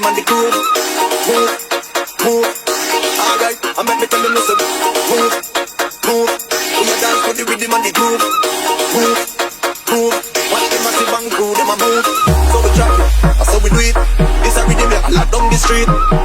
rhythm and the groove. Move, move. Alright, I make me tell them listen. Move, move. We a dance to the rhythm and the groove. Move, move. Watch them massive and crew, them a move. So we try it, that's how we do it. This a rhythm, yeah, I lock down the street.